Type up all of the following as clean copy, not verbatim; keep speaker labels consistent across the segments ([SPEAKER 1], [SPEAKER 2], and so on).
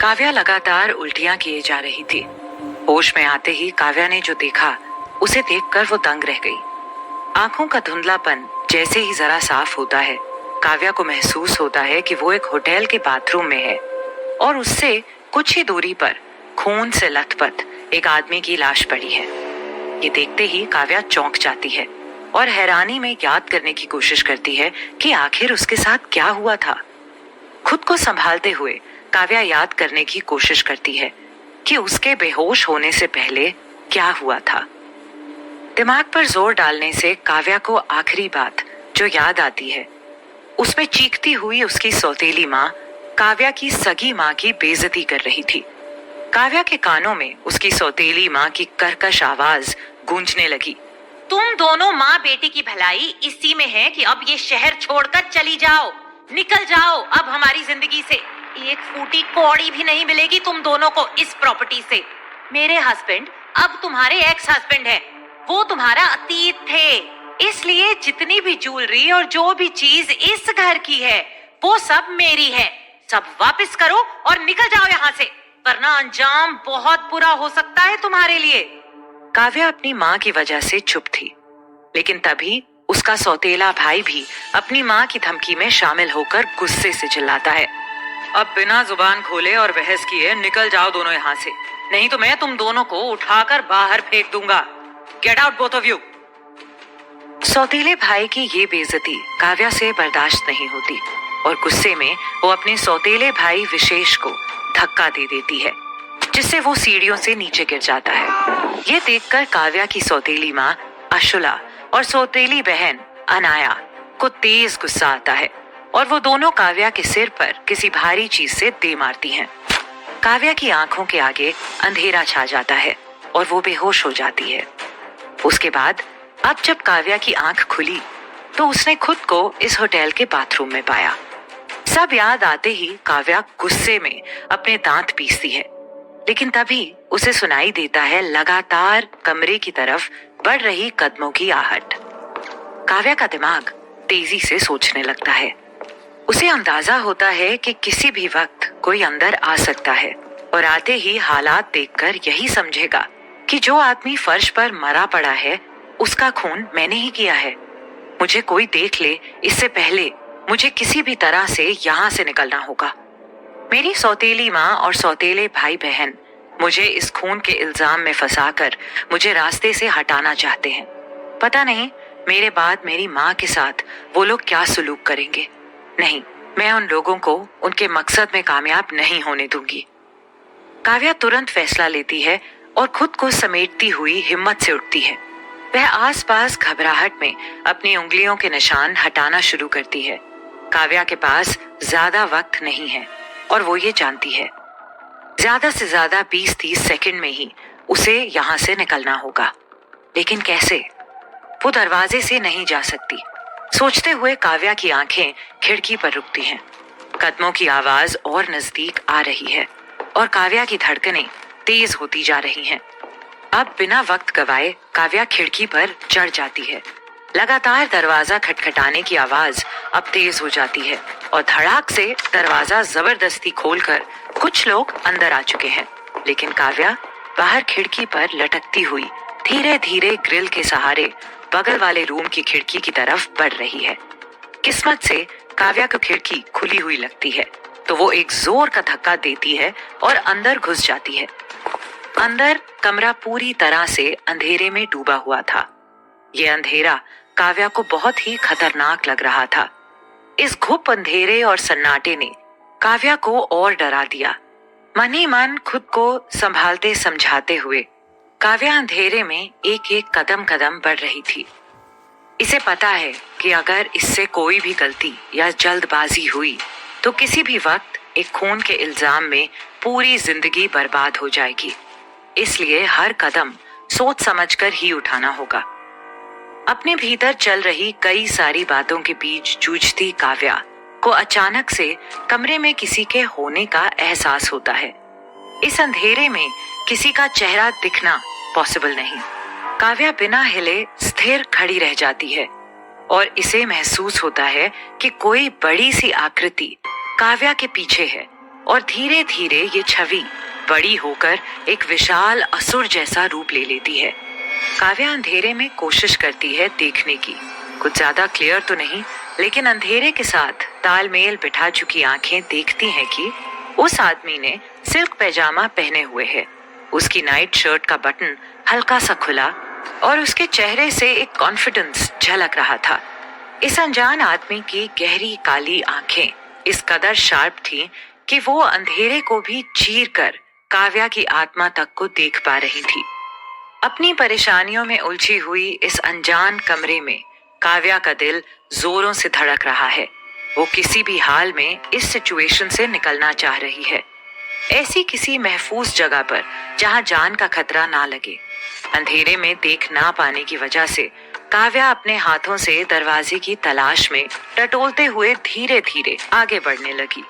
[SPEAKER 1] काव्या लगातार उल्टियां किए जा रही थी। होश में आते ही काव्या ने जो देखा उसे देखकर वो दंग रह गई। आंखों का धुंधलापन जैसे ही जरा साफ होता है, काव्या को महसूस होता है कि वो एक होटल के बाथरूम में है और उससे कुछ ही दूरी पर खून से लथपथ एक आदमी की लाश पड़ी है। ये देखते ही काव्या चौंक जाती है और हैरानी में याद करने की कोशिश करती है कि आखिर उसके साथ क्या हुआ था। खुद को संभालते हुए काव्या याद करने की कोशिश करती है कि उसके बेहोश होने से पहले क्या हुआ था। दिमाग पर जोर डालने से काव्या को आखिरी बात जो याद आती है, उसमें चीखती हुई उसकी सौतेली माँ काव्या की सगी माँ की बेइज्जती कर रही थी। काव्या के कानों में उसकी सौतेली माँ की कर्कश आवाज गूंजने लगी।
[SPEAKER 2] तुम दोनों माँ बेटी की भलाई इसी में है कि अब ये शहर छोड़कर चली जाओ, निकल जाओ अब हमारी जिंदगी से। एक फूटी कौड़ी भी नहीं मिलेगी तुम दोनों को इस प्रॉपर्टी से। मेरे हस्बैंड अब तुम्हारे एक्स हस्बैंड है, वो तुम्हारा अतीत थे, इसलिए जितनी भी ज्वेलरी और जो भी चीज इस घर की है वो सब मेरी है। सब वापस करो और निकल जाओ यहाँ से, वरना अंजाम बहुत बुरा हो सकता है तुम्हारे लिए।
[SPEAKER 1] काव्या अपनी माँ की वजह से चुप थी, लेकिन तभी उसका सौतेला भाई भी अपनी माँ की धमकी में शामिल होकर गुस्से से चिल्लाता है, अब बिना जुबान खोले और बहस किए निकल जाओ दोनों यहाँ से, नहीं तो मैं तुम दोनों को उठाकर बाहर फेंक दूंगा। Get out both of you. सौतेले भाई की ये बेइज्जती काव्या से बर्दाश्त नहीं होती और गुस्से में वो अपने सौतेले भाई विशेष को धक्का दे देती है, जिससे वो सीढ़ियों से नीचे गिर जाता है। ये देखकर काव्या की सौतेली माँ अशुला और सौतेली बहन अनाया को तेज गुस्सा आता है और वो दोनों काव्या के सिर पर किसी भारी चीज से दे मारती हैं। काव्या की आंखों के आगे अंधेरा छा जाता है और वो बेहोश हो जाती है। उसके बाद अब जब काव्या की आंख खुली तो उसने खुद को इस होटल के बाथरूम में पाया। सब याद आते ही काव्या गुस्से में अपने दांत पीसती है, लेकिन तभी उसे सुनाई देता है लगातार कमरे की तरफ बढ़ रही कदमों की आहट। काव्या का दिमाग तेजी से सोचने लगता है। उसे अंदाजा होता है कि किसी भी वक्त कोई अंदर आ सकता है और आते ही हालात देखकर यही समझेगा कि जो आदमी फर्श पर मरा पड़ा है उसका खून मैंने ही किया है। मुझे कोई देख ले इससे पहले मुझे किसी भी तरह से यहाँ से निकलना होगा। मेरी सौतेली माँ और सौतेले भाई बहन मुझे इस खून के इल्जाम में फंसाकर मुझे रास्ते से हटाना चाहते हैं। पता नहीं मेरे बाद मेरी माँ के साथ वो लोग क्या सुलूक करेंगे। नहीं, मैं उन लोगों को उनके मकसद में कामयाब नहीं होने दूंगी। काव्या तुरंत फैसला लेती है और खुद को समेटती हुई हिम्मत से उठती है। वह आसपास घबराहट में अपनी उंगलियों के निशान हटाना शुरू करती है। काव्या के पास ज्यादा वक्त नहीं है और वो ये जानती है। ज्यादा से ज्यादा 20-30 सेकंड में ही उसे यहाँ से निकलना होगा, लेकिन कैसे? वो दरवाजे से नहीं जा सकती। सोचते हुए काव्या की आंखें खिड़की पर रुकती हैं। कदमों की आवाज और नजदीक आ रही है और काव्या की धड़कनें तेज होती जा रही हैं। अब बिना वक्त गवाए काव्या खिड़की पर चढ़ जाती है। लगातार दरवाजा खटखटाने की आवाज अब तेज हो जाती है और धड़ाक से दरवाजा जबरदस्ती खोलकर कुछ लोग अंदर आ चुके हैं, लेकिन काव्या बाहर खिड़की पर लटकती हुई धीरे धीरे ग्रिल के सहारे बगल वाले रूम की खिड़की की तरफ बढ़ रही है। किस्मत से काव्या को खिड़की खुली हुई लगती है तो वो एक जोर का धक्का देती है और अंदर घुस जाती है। अंदर कमरा पूरी तरह से अंधेरे में डूबा हुआ था। ये अंधेरा काव्या को बहुत ही खतरनाक लग रहा था। इस घुप अंधेरे और सन्नाटे ने काव्या को और डरा दिया। मन ही मन खुद को संभालते समझाते हुए काव्या अंधेरे में एक एक कदम कदम बढ़ रही थी। इसे पता है कि अगर इससे कोई भी गलती या जल्दबाजी हुई तो किसी भी वक्त एक खून के इल्जाम में पूरी जिंदगी बर्बाद हो जाएगी। इसलिए हर कदम सोच समझकर ही उठाना होगा। अपने भीतर चल रही कई सारी बातों के बीच जूझती काव्या को अचानक से कमरे में किसी के होने का एहसास होता है। इस अंधेरे में किसी का चेहरा दिखना पॉसिबल नहीं। काव्या बिना हिले स्थिर खड़ी रह जाती है और इसे महसूस होता है कि कोई बड़ी सी आकृति काव्या के पीछे है और धीरे धीरे ये छवि बड़ी होकर एक विशाल असुर जैसा रूप ले लेती है। काव्या अंधेरे में कोशिश करती है देखने की, कुछ ज्यादा क्लियर तो नहीं, लेकिन अंधेरे के साथ तालमेल बिठा चुकी आंखें देखती हैं कि उस आदमी ने सिल्क पैजामा पहने हुए है। उसकी नाइट शर्ट का बटन हल्का सा खुला और उसके चेहरे से एक कॉन्फिडेंस झलक रहा था। इस अनजान आदमी की गहरी काली आंखें इस कदर शार्प थीं कि वो अंधेरे को भी चीर कर काव्या की आत्मा तक को देख पा रही थी। अपनी परेशानियों में उलझी हुई इस अनजान कमरे में काव्या का दिल जोरों से धड़क रहा है। वो किसी भी हाल में इस सिचुएशन से निकलना चाह रही है, ऐसी किसी महफूज जगह पर जहां जान का खतरा ना लगे। अंधेरे में देख ना पाने की वजह से काव्या अपने हाथों से दरवाजे की तलाश में टटोलते हुए धीरे धीरे आगे बढ़ने लगी।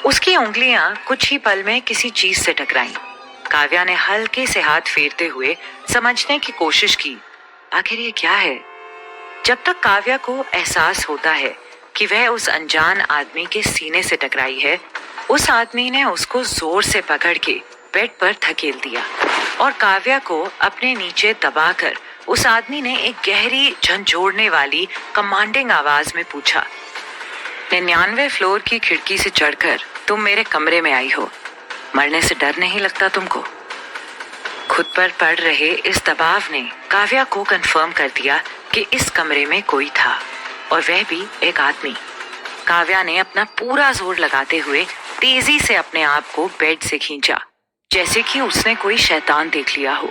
[SPEAKER 1] उसकी उंगलियां कुछ ही पल में किसी चीज से टकराईं। काव्या ने हल्के से हाथ फेरते हुए समझने की कोशिश की, आखिर ये क्या है। जब तक काव्या को एहसास होता है कि वह उस अनजान आदमी के सीने से टकराई है, उस आदमी ने उसको जोर से पकड़ के बेड पर धकेल दिया और काव्या को अपने नीचे दबाकर उस आदमी ने एक गहरी झंझोड़ने वाली कमांडिंग आवाज में पूछा, 99वें फ्लोर की खिड़की से चढ़कर तुम मेरे कमरे में आई हो, मरने से डर नहीं लगता तुमको। खुद पर पड़ रहे इस दबाव ने काव्या को कंफर्म कर दिया कि इस कमरे में कोई था, और वह भी एक आदमी। काव्या ने अपना पूरा जोर लगाते हुए तेजी से अपने आप को बेड से खींचा, जैसे कि उसने कोई शैतान देख लिया हो।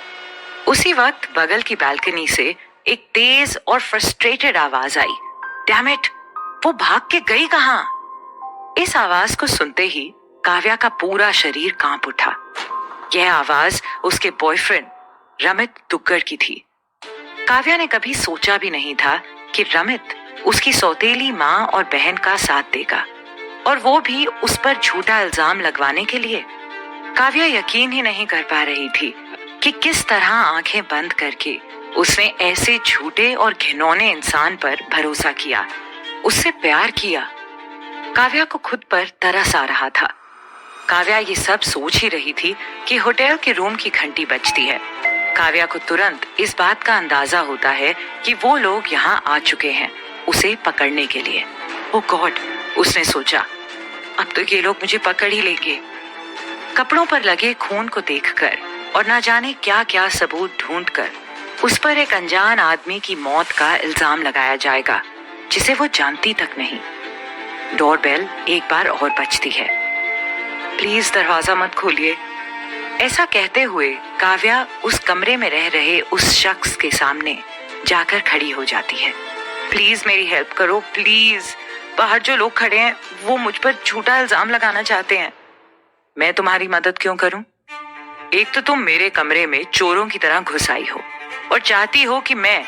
[SPEAKER 1] उसी वक्त बगल की बालकनी से एक तेज और फ्रस्ट्रेटेड आवाज आई, डैम इट, वो भाग के गई कहां? इस आवाज को सुनते ही काव्या का पूरा शरीर कांप उठा। यह आवाज उसके बॉयफ्रेंड रमित दुग्गड़ की थी। काव्या ने कभी सोचा भी नहीं था कि रमित उसकी सौतेली माँ और बहन का साथ देगा, और वो भी उस पर झूठा इल्जाम लगवाने के लिए। काव्या यकीन ही नहीं कर पा रही थी कि किस तरह आंखें बंद करके उसने ऐसे झूठे और घिनौने इंसान पर भरोसा किया, उससे प्यार किया। काव्या को खुद पर तरस आ रहा था। काव्या ये सब सोच ही रही थी कि होटल के रूम की घंटी बजती है। काव्या को तुरंत इस बात का अंदाजा होता है कि वो लोग यहाँ आ चुके हैं उसे पकड़ने के लिए। ओह गॉड, उसने सोचा, अब तो ये लोग मुझे पकड़ ही लेंगे। कपड़ों पर लगे खून को देखकर और ना जाने क्या क्या सबूत ढूंढकर उस पर एक अनजान आदमी की मौत का इल्जाम लगाया जाएगा जिसे वो जानती तक नहीं। डोरबेल एक बार और बजती है। प्लीज दरवाजा मत खोलिए। ऐसा कहते हुए काव्या उस कमरे में रह रहे उस शख्स के सामने जाकर खड़ी हो जाती है। प्लीज मेरी हेल्प करो, प्लीज। बाहर जो लोग खड़े हैं वो मुझ पर झूठा इल्जाम लगाना चाहते हैं। मैं तुम्हारी मदद क्यों करूं? एक तो तुम मेरे कमरे में चोरों की तरह घुस आई हो और चाहती हो कि मैं,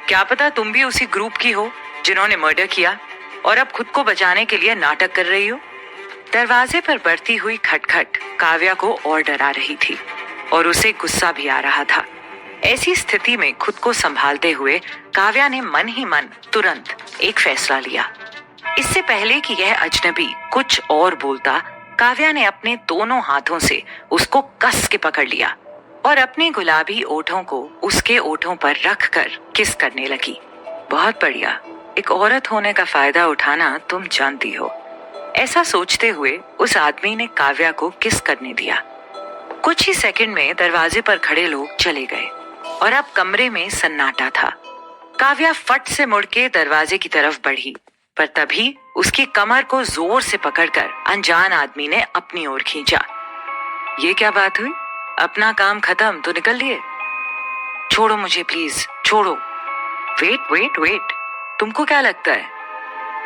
[SPEAKER 1] क्या पता तुम भी उसी ग्रुप की हो जिन्होंने मर्डर किया और अब खुद को बचाने के लिए नाटक कर रही हो। दरवाजे पर बढ़ती हुई खटखट काव्या को और डरा रही थी और उसे गुस्सा भी आ रहा था। ऐसी स्थिति में खुद को संभालते हुए काव्या ने मन ही मन तुरंत एक फैसला लिया। इससे पहले कि यह अजनबी कुछ और बोलता, काव्या ने अपने दोनों हाथों से उसको कस के पकड़ लिया और अपने गुलाबी ओठों को उसके ओठों पर रखकर किस करने लगी। बहुत बढ़िया, एक औरत होने का फायदा उठाना तुम जानती हो। ऐसा सोचते हुए उस आदमी ने काव्या को किस करने दिया। कुछ ही सेकंड में दरवाजे पर खड़े लोग चले गए और अब कमरे में सन्नाटा था। काव्या फट से मुड़ के दरवाजे की तरफ बढ़ी, पर तभी उसकी कमर को जोर से पकड़कर अनजान आदमी ने अपनी ओर खींचा। ये क्या बात हुई? अपना काम खत्म तो निकल लिए। छोड़ो मुझे प्लीज, छोड़ो। वेट वेट वेट, तुमको क्या लगता है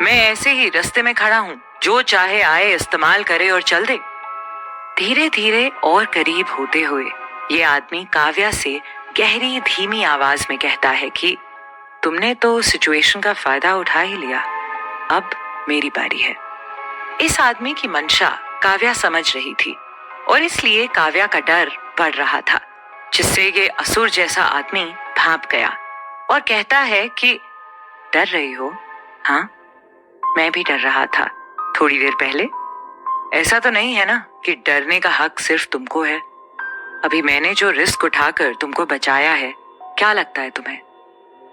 [SPEAKER 1] मैं ऐसे ही रास्ते में खड़ा हूं, जो चाहे आए इस्तेमाल करे और चल दे? धीरे धीरे और करीब होते हुए ये आदमी काव्या से गहरी धीमी आवाज में कहता है कि तुमने तो सिचुएशन का फायदा उठा ही लिया, अब मेरी बारी है। इस आदमी की मंशा काव्या समझ रही थी और इसलिए काव्या का डर बढ़ रहा था, जिससे ये असुर जैसा आदमी भाप गया और कहता है कि डर रही हो? हाँ, मैं भी डर रहा था थोड़ी देर पहले। ऐसा तो नहीं है ना कि डरने का हक सिर्फ तुमको है? अभी मैंने जो रिस्क उठाकर तुमको बचाया है, क्या लगता है तुम्हें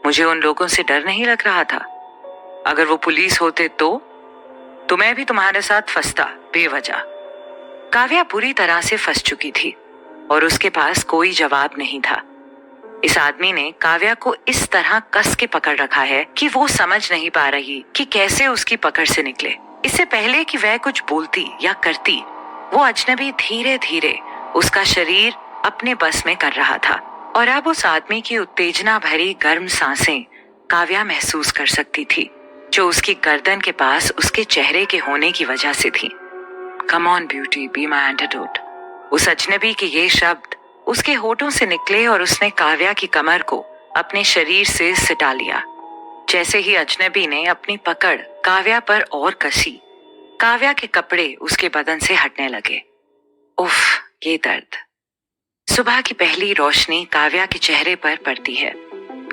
[SPEAKER 1] मुझे उन लोगों से डर नहीं लग रहा था? अगर वो पुलिस होते तो मैं भी तुम्हारे साथ फंसता बेवजह। काव्या बुरी तरह से फंस चुकी थी और उसके पास कोई जवाब नहीं था। इस आदमी ने काव्या को इस तरह कस के पकड़ रखा है कि वो समझ नहीं पा रही कि कैसे उसकी पकड़ से निकले। इससे पहले कि वह कुछ बोलती या करती, वो अजनबी धीरे धीरे उसका शरीर अपने बस में कर रहा था और अब उस आदमी की उत्तेजना भरी गर्म सांसें काव्या महसूस कर सकती थी, जो उसकी गर्दन के पास उसके चेहरे के होने की वजह से थी। Come on beauty, be my antidote. उस अजनबी के ये शब्द उसके होठों से निकले और उसने काव्या की कमर को अपने शरीर से सिटा लिया। जैसे ही अजनबी ने अपनी पकड़ काव्या पर और कसी, काव्या के कपड़े उसके बदन से हटने लगे। उफ, ये दर्द। सुबह की पहली रोशनी काव्या के चेहरे पर पड़ती है।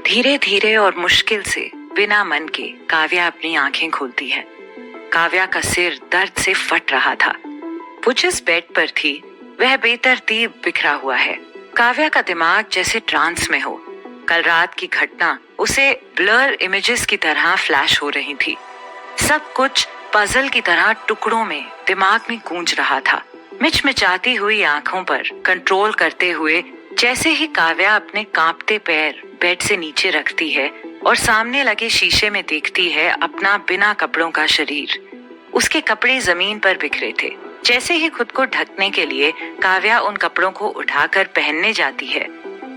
[SPEAKER 1] धीरे धीरे और मुश्किल से, बिना मन के, काव्या अपनी आंखें खोलती है। काव्या का सिर दर्द से फट रहा था। वो जिस बेड पर थी वह बेतरतीब बिखरा हुआ है। काव्या का दिमाग जैसे ट्रांस में हो। कल रात की घटना उसे ब्लर इमेजेस की तरह फ्लैश हो रही थी। सब कुछ पजल की तरह टुकड़ों में दिमाग में गूंज रहा था। मिचमिचाती हुई आंखों पर कंट्रोल करते हुए जैसे ही काव्या अपने कांपते पैर बेड से नीचे रखती है और सामने लगे शीशे में देखती है अपना बिना कपड़ों का शरीर, उसके कपड़े जमीन पर बिखरे थे। जैसे ही खुद को ढकने के लिए काव्या उन कपड़ों को उठाकर पहनने जाती है,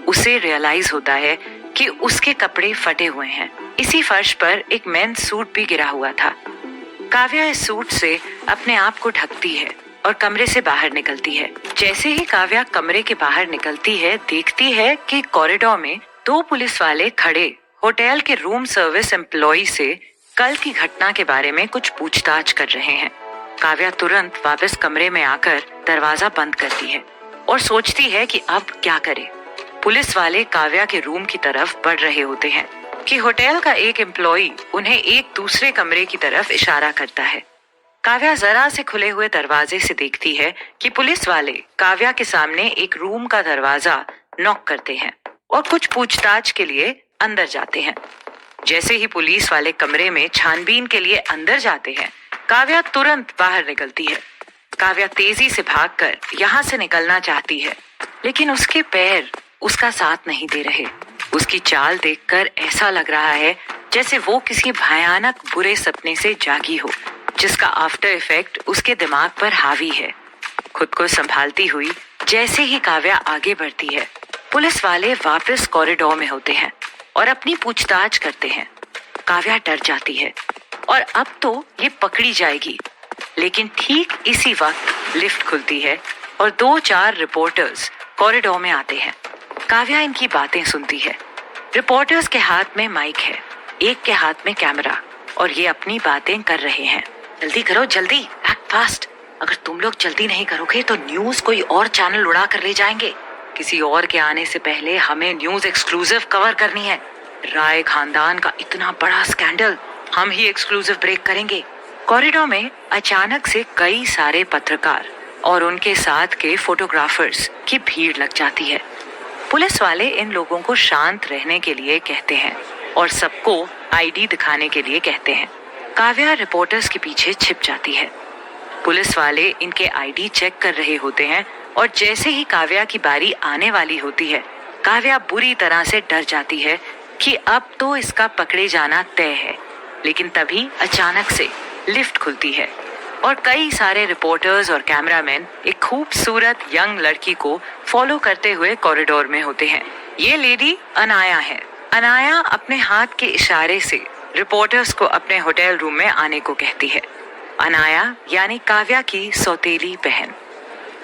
[SPEAKER 1] उसे रियलाइज होता है कि उसके कपड़े फटे हुए हैं। इसी फर्श पर एक मेंस सूट भी गिरा हुआ था। काव्या इस सूट से अपने आप को ढकती है और कमरे से बाहर निकलती है। जैसे ही काव्या कमरे के बाहर निकलती है, देखती है कि कॉरिडोर में 2 पुलिस वाले खड़े होटल के रूम सर्विस एम्प्लॉय से कल की घटना के बारे में कुछ पूछताछ कर रहे हैं। काव्या तुरंत वापस कमरे में आकर दरवाजा बंद करती है और सोचती है कि अब क्या करे। पुलिस वाले काव्या के रूम की तरफ बढ़ रहे होते हैं कि होटल का एक एम्प्लॉय उन्हें एक दूसरे कमरे की तरफ इशारा करता है। काव्या जरा से खुले हुए दरवाजे से देखती है कि पुलिस वाले काव्या के सामने एक रूम का दरवाजा नॉक करते हैं और कुछ पूछताछ के लिए अंदर जाते हैं। जैसे ही पुलिस वाले कमरे में छानबीन के लिए अंदर जाते हैं, काव्या तुरंत बाहर निकलती है। काव्या तेजी से भागकर यहाँ से निकलना चाहती है, लेकिन उसके पैर उसका साथ नहीं दे रहे। उसकी चाल देखकर ऐसा लग रहा है जैसे वो किसी भयानक बुरे सपने से जागी हो, जिसका आफ्टर इफेक्ट उसके दिमाग पर हावी है। खुद को संभालती हुई जैसे ही काव्या आगे बढ़ती है, पुलिस वाले वापस कॉरिडोर में होते हैं और अपनी पूछताछ करते हैं। काव्या डर जाती है और अब तो ये पकड़ी जाएगी। लेकिन ठीक इसी वक्त लिफ्ट खुलती है और 2-4 रिपोर्टर्स कॉरिडोर में आते हैं। काव्या इनकी बातें सुनती है। रिपोर्टर्स के हाथ में माइक है, एक के हाथ में कैमरा, और ये अपनी बातें कर रहे हैं। जल्दी करो, जल्दी, एक्ट फास्ट। अगर तुम लोग जल्दी नहीं करोगे तो न्यूज कोई और चैनल उड़ा कर ले जाएंगे। किसी और के आने से पहले हमें न्यूज एक्सक्लूसिव कवर करनी है। राय खानदान का इतना बड़ा स्कैंडल, हम ही एक्सक्लूसिव ब्रेक करेंगे। कॉरिडोर में अचानक से कई सारे पत्रकार और उनके साथ के फोटोग्राफर्स की भीड़ लग जाती है। पुलिस वाले इन लोगों को शांत रहने के लिए कहते हैं और सबको आईडी दिखाने के लिए कहते हैं। काव्या रिपोर्टर्स के पीछे छिप जाती है। पुलिस वाले इनके आईडी चेक कर रहे होते हैं और जैसे ही काव्या की बारी आने वाली होती है, काव्या बुरी तरह से डर जाती है कि अब तो इसका पकड़े जाना तय है। लेकिन तभी अचानक से लिफ्ट खुलती है और कई सारे रिपोर्टर्स और कैमरामैन एक खूबसूरत यंग लड़की को फॉलो करते हुए कॉरिडोर में होते हैं। ये लेडी अनाया है। अनाया अपने हाथ के इशारे से रिपोर्टर्स को अपने होटल रूम में आने को कहती है। अनाया यानी काव्या की सौतेली बहन।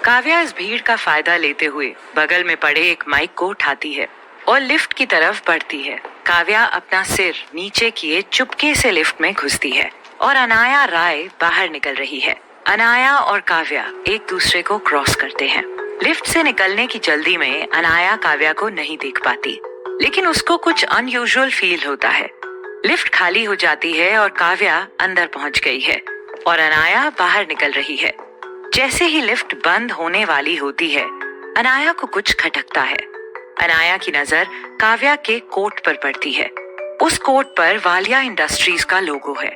[SPEAKER 1] काव्या इस भीड़ का फायदा लेते हुए बगल में पड़े एक माइक को उठाती है और लिफ्ट की तरफ बढ़ती है। काव्या अपना सिर नीचे किए चुपके से लिफ्ट में घुसती है और अनाया राय बाहर निकल रही है। अनाया और काव्या एक दूसरे को क्रॉस करते हैं। लिफ्ट से निकलने की जल्दी में अनाया काव्या को नहीं देख पाती, लेकिन उसको कुछ अनयूजुअल फील होता है। लिफ्ट खाली हो जाती है और काव्या अंदर पहुंच गई है और अनाया बाहर निकल रही है। जैसे ही लिफ्ट बंद होने वाली होती है, अनाया को कुछ खटकता है। अनाया की नजर काव्या के कोट पर पड़ती है। उस कोट पर वालिया इंडस्ट्रीज का लोगो है।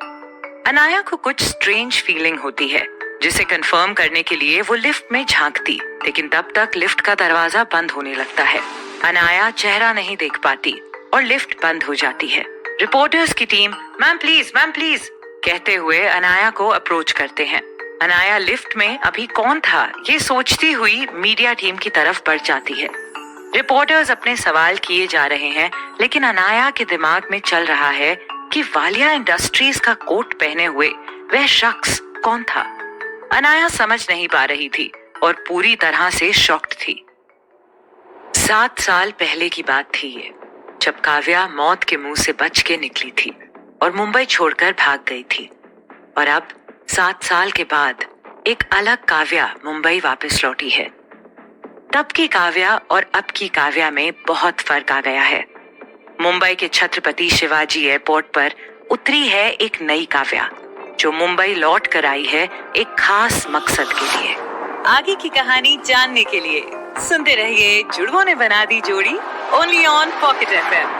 [SPEAKER 1] अनाया को कुछ स्ट्रेंज फीलिंग होती है, जिसे कंफर्म करने के लिए वो लिफ्ट में झांकती, लेकिन तब तक लिफ्ट का दरवाजा बंद होने लगता है। अनाया चेहरा नहीं देख पाती और लिफ्ट बंद हो जाती है। रिपोर्टर्स की टीम मैम प्लीज कहते हुए अनाया को अप्रोच करते हैं। अनाया लिफ्ट में अभी कौन था ये सोचती हुई मीडिया टीम की तरफ बढ़ जाती है। रिपोर्टर्स अपने सवाल किए जा रहे हैं, लेकिन अनाया के दिमाग में चल रहा है कि वालिया इंडस्ट्रीज का कोट पहने हुए वह शख्स कौन था। अनाया समझ नहीं पा रही थी और पूरी तरह से शॉक्ड थी। 7 साल पहले की बात थी ये, जब काव्या मौत के मुंह से बच के निकली थी और मुंबई छोड़कर भाग गई थी। और अब 7 साल के बाद एक अलग काव्या मुंबई वापस लौटी है। तब की काव्या और अब की काव्या में बहुत फर्क आ गया है। मुंबई के छत्रपति शिवाजी एयरपोर्ट पर उतरी है एक नई काव्या, जो मुंबई लौट कर आई है एक खास मकसद के लिए। आगे की कहानी जानने के लिए सुनते रहिए जुड़वों ने बना दी जोड़ी, ओनली ऑन पॉकेट FM।